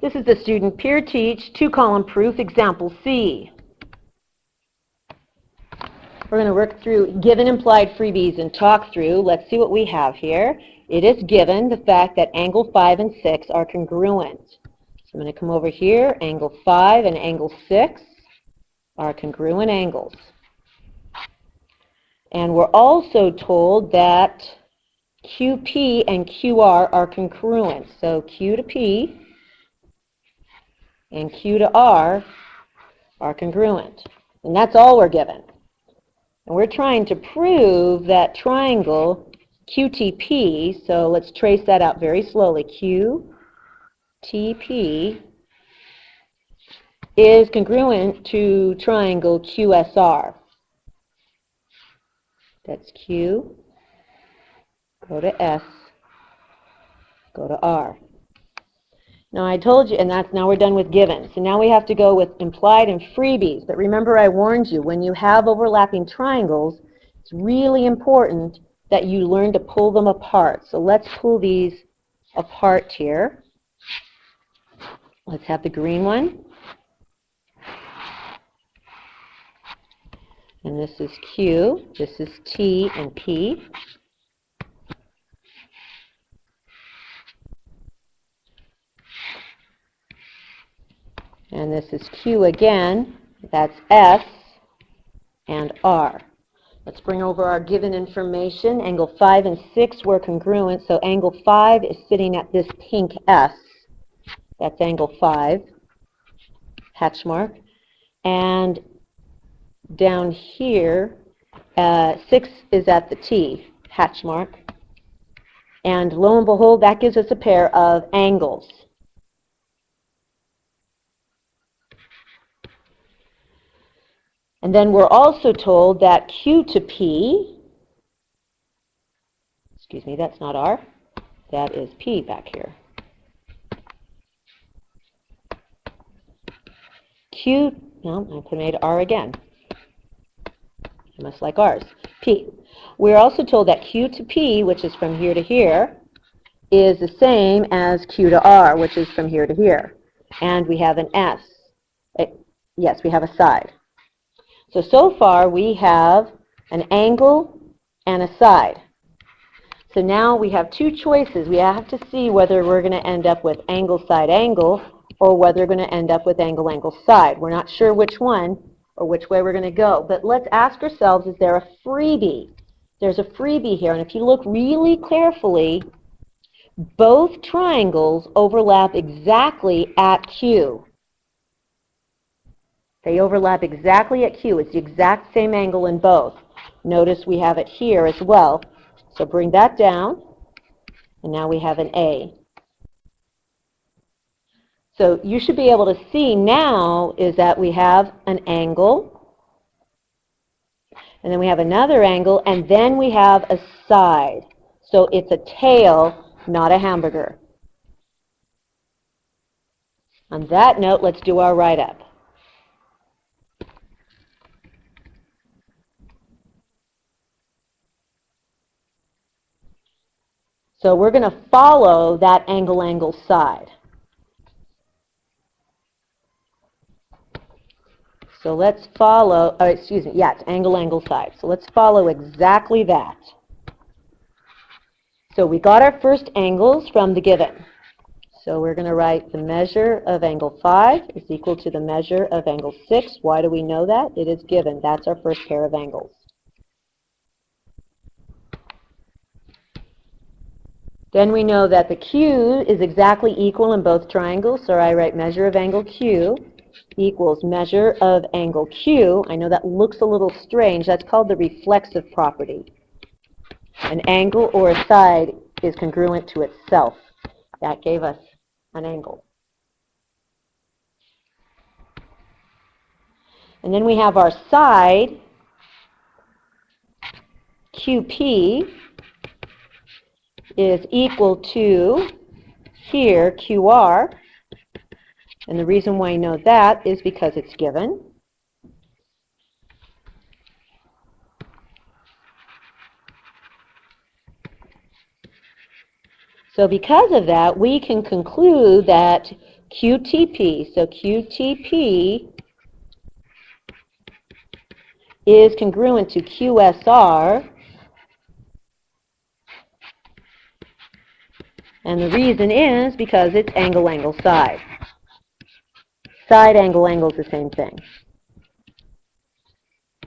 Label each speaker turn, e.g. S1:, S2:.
S1: This is the student peer teach two-column proof example C. We're going to work through given implied freebies and talk through. Let's see what we have here. It is given the fact that angle 5 and 6 are congruent. So I'm going to come over here. Angle 5 and angle 6 are congruent angles. And we're also told that QP and QR are congruent. So Q to P and Q to R are congruent. And that's all we're given. And we're trying to prove that triangle QTP, so let's trace that out very slowly. QTP is congruent to triangle QSR. That's Q, go to S, go to R. Now I told you, and now we're done with given. So now we have to go with implied and freebies. But remember I warned you, when you have overlapping triangles, it's really important that you learn to pull them apart. So let's pull these apart here. Let's have the green one. And this is Q, this is T and P. And this is Q again, that's S and R. Let's bring over our given information. Angle 5 and 6 were congruent, so angle 5 is sitting at this pink S. That's angle 5, hatch mark. And down here, 6 is at the T, hatch mark. And lo and behold, that gives us a pair of angles. And then we're also told that Q to P, excuse me, that's not R, that is P back here. Q, no, I made R again. I must like R's. P. We're also told that Q to P, which is from here to here, is the same as Q to R, which is from here to here. And we have an S. Yes, we have a side. So far we have an angle and a side. So now we have two choices. We have to see whether we're going to end up with angle, side, angle, or whether we're going to end up with angle, angle, side. We're not sure which one or which way we're going to go. But let's ask ourselves, is there a freebie? There's a freebie here. And if you look really carefully, both triangles overlap exactly at Q. They overlap exactly at Q. It's the exact same angle in both. Notice we have it here as well. So bring that down, and now we have an A. So you should be able to see now is that we have an angle, and then we have another angle, and then we have a side. So it's a tail, not a hamburger. On that note, let's do our write-up. So we're going to follow that angle, angle, side. So let's follow, excuse me, yeah, it's angle, angle, side. So let's follow exactly that. So we got our first angles from the given. So we're going to write the measure of angle 5 is equal to the measure of angle 6. Why do we know that? It is given. That's our first pair of angles. Then we know that the Q is exactly equal in both triangles, so I write measure of angle Q equals measure of angle Q. I know that looks a little strange. That's called the reflexive property. An angle or a side is congruent to itself. That gave us an angle. And then we have our side, QP, is equal to, here, QR. And the reason why I know that is because it's given. So because of that, we can conclude that QTP. So QTP is congruent to QSR, and the reason is because it's angle, angle, side. Side, angle, angle is the same thing.